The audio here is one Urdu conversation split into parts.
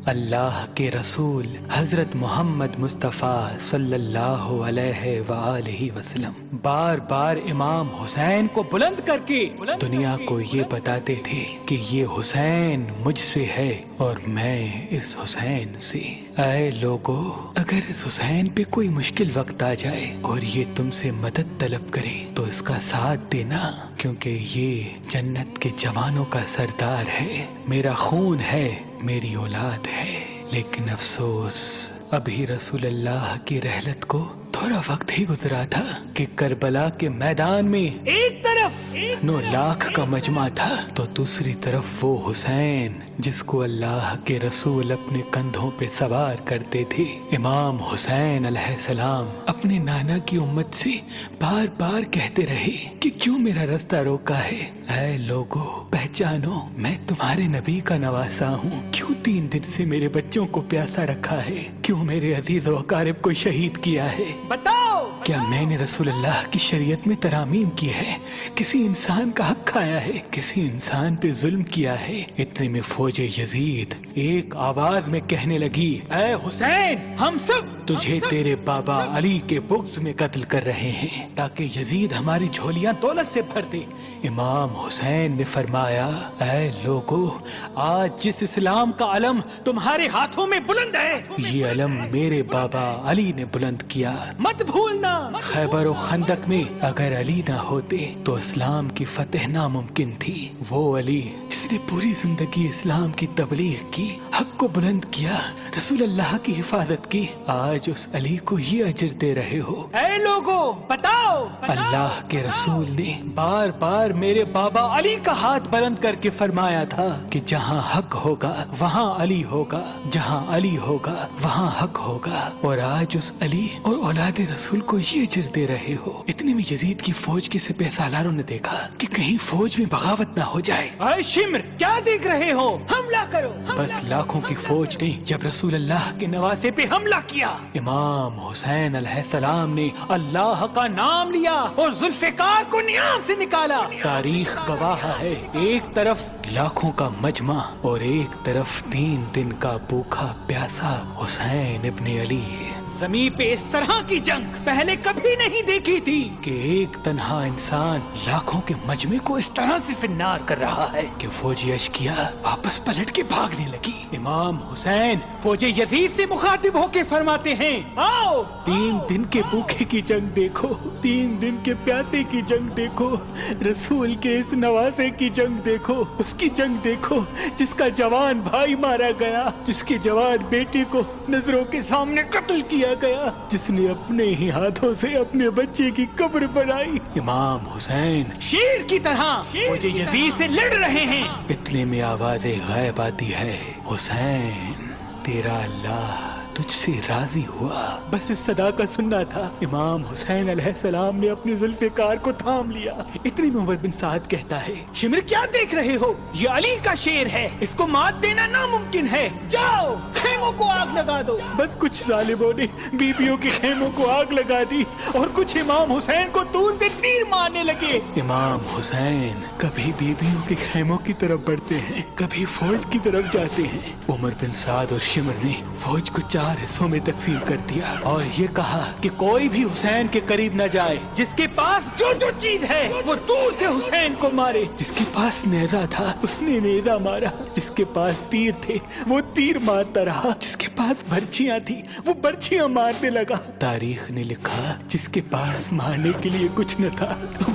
اللہ کے رسول حضرت محمد مصطفیٰ صلی اللہ علیہ وآلہ وسلم بار بار امام حسین کو بلند کر کے دنیا کو یہ بتاتے تھے کہ یہ حسین مجھ سے ہے اور میں اس حسین سے۔ اے لوگو، اگر اس حسین پہ کوئی مشکل وقت آ جائے اور یہ تم سے مدد طلب کرے تو اس کا ساتھ دینا، کیونکہ یہ جنت کے جوانوں کا سردار ہے، میرا خون ہے، میری اولاد ہے۔ لیکن افسوس، ابھی رسول اللہ کی رحلت کو تھوڑا وقت ہی گزرا تھا کہ کربلا کے میدان میں ایک طرف 9 لاکھ کا مجمع تھا تو دوسری طرف وہ حسین جس کو اللہ کے رسول اپنے کندھوں پہ سوار کرتے تھے۔ امام حسین علیہ السلام اپنے نانا کی امت سے بار بار کہتے رہے کہ کیوں میرا رستہ روکا ہے؟ اے لوگو، پہچانو، میں تمہارے نبی کا نواسا ہوں۔ کیوں 3 دن سے میرے بچوں کو پیاسا رکھا ہے؟ کیوں میرے عزیز و اقارب کو شہید کیا ہے؟ بتاؤ، کیا میں نے رسول اللہ کی شریعت میں ترامیم کی ہے؟ کسی انسان کا حق کھایا ہے؟ کسی انسان پہ ظلم کیا ہے؟ اتنے میں فوج یزید ایک آواز میں کہنے لگی، اے حسین، ہم سب تجھے تیرے بابا علی کے بغض میں قتل کر رہے ہیں تاکہ یزید ہماری جھولیاں دولت سے بھر دے۔ امام حسین نے فرمایا، اے لوگو، آج جس اسلام کا علم تمہارے ہاتھوں میں بلند ہے، یہ علم میرے بابا علی نے بلند کیا، مت بھولنا۔ خیبر و خندق میں اگر علی نہ ہوتے تو اسلام کی فتح ناممکن تھی۔ وہ علی جس نے پوری زندگی اسلام کی تبلیغ کی، حق کو بلند کیا، رسول اللہ کی حفاظت کی، آج اس علی کو یہ اجر دے رہے ہو۔ اے لوگو، بتاؤ، اللہ کے رسول نے بار بار میرے بابا علی کا ہاتھ بلند کر کے فرمایا تھا کہ جہاں حق ہوگا وہاں علی ہوگا، جہاں علی ہوگا وہاں حق ہوگا، اور آج اس علی اور اولاد رسول کو یہ اجر دے رہے ہو۔ اتنے میں یزید کی فوج کے سپہ سالاروں نے دیکھا کہ کہیں فوج میں بغاوت نہ ہو جائے۔ اے شمر، کیا دیکھ رہے ہو؟ حملہ کرو۔ بس لاکھوں کی فوج نے جب رسول اللہ کے نواسے پہ حملہ کیا، امام حسین علیہ السلام نے اللہ کا نام لیا اور ذوالفقار کو نیام سے نکالا۔ تاریخ گواہ ہے، ایک طرف لاکھوں کا مجمع اور ایک طرف 3 دن کا بھوکا پیاسا حسین ابن علی۔ زمین پہ اس طرح کی جنگ پہلے کبھی نہیں دیکھی تھی کہ ایک تنہا انسان لاکھوں کے مجمع کو اس طرح سے فنار کر رہا ہے کہ فوج اشکیا واپس پلٹ کے بھاگنے لگی۔ امام حسین فوج یزید سے مخاطب ہو کے فرماتے ہیں، آؤ، 3 دن کے بھوکے کی جنگ دیکھو، 3 دن کے پیاسے کی جنگ دیکھو، رسول کے اس نواسے کی جنگ دیکھو، اس کی جنگ دیکھو جس کا جوان بھائی مارا گیا، جس کے جوان بیٹے کو نظروں کے سامنے قتل کیا گیا، جس نے اپنے ہی ہاتھوں سے اپنے بچے کی قبر بنائی۔ امام حسین شیر کی طرح فوج یزید سے لڑ رہے ہیں۔ اتنے میں آواز غیب آتی ہے، حسین، تیرا اللہ تجھ سے راضی ہوا۔ بس اس صدا کا سننا تھا، امام حسین علیہ السلام نے اپنے ذوالفقار کو تھام لیا۔ اتنی میں عمر بن سعد کہتا ہے، شمر، کیا دیکھ رہے ہو؟ یہ علی کا شیر ہے، اس کو مات دینا ناممکن ہے، جاؤ خیموں کو آگ لگا دو۔ بس کچھ ظالموں نے بیبیوں کے خیموں کو آگ لگا دی اور کچھ امام حسین کو دور سے تیر مارنے لگے۔ امام حسین کبھی بیبیوں کے خیموں کی طرف بڑھتے ہیں، کبھی فوج کی طرف جاتے ہیں۔ عمر بن سعد اور شمر نے فوج کو 4 حصوں میں تقسیم کر دیا اور یہ کہا کہ کوئی بھی حسین کے قریب نہ جائے، جس کے پاس جو جو چیز ہے وہ دور سے حسین کو مارے۔ جس کے پاس نیزہ تھا اس نے نیزہ مارا، جس کے پاس تیر تھے وہ تیر مارتا رہا، جس کے پاس برچیاں تھی وہ برچیاں مارنے لگا۔ تاریخ نے لکھا جس کے پاس مارنے کے لیے کچھ نہ تھا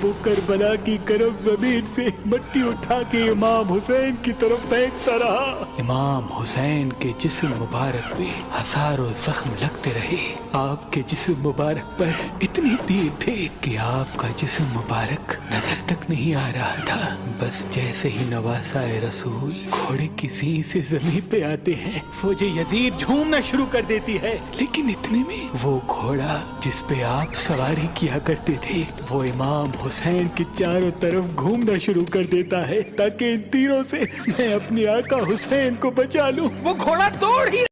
وہ کربلا کی گرم زمین سے مٹی اٹھا کے امام حسین کی طرف پھینکتا رہا۔ امام حسین کے جسم مبارک پہ ہزاروں زخم لگتے رہے، آپ کے جسم مبارک پر اتنے تیر تھے کہ آپ کا جسم مبارک نظر تک نہیں آ رہا تھا۔ بس جیسے ہی نواسائے رسول گھوڑے کی زین سے زمین پہ آتے ہیں، فوج یزید جھومنا شروع کر دیتی ہے، لیکن اتنے میں وہ گھوڑا جس پہ آپ سواری کیا کرتے تھے وہ امام حسین کے چاروں طرف گھومنا شروع کر دیتا ہے تاکہ ان تیروں سے میں اپنے آقا حسین کو بچا لوں۔ وہ گھوڑا دوڑ ہی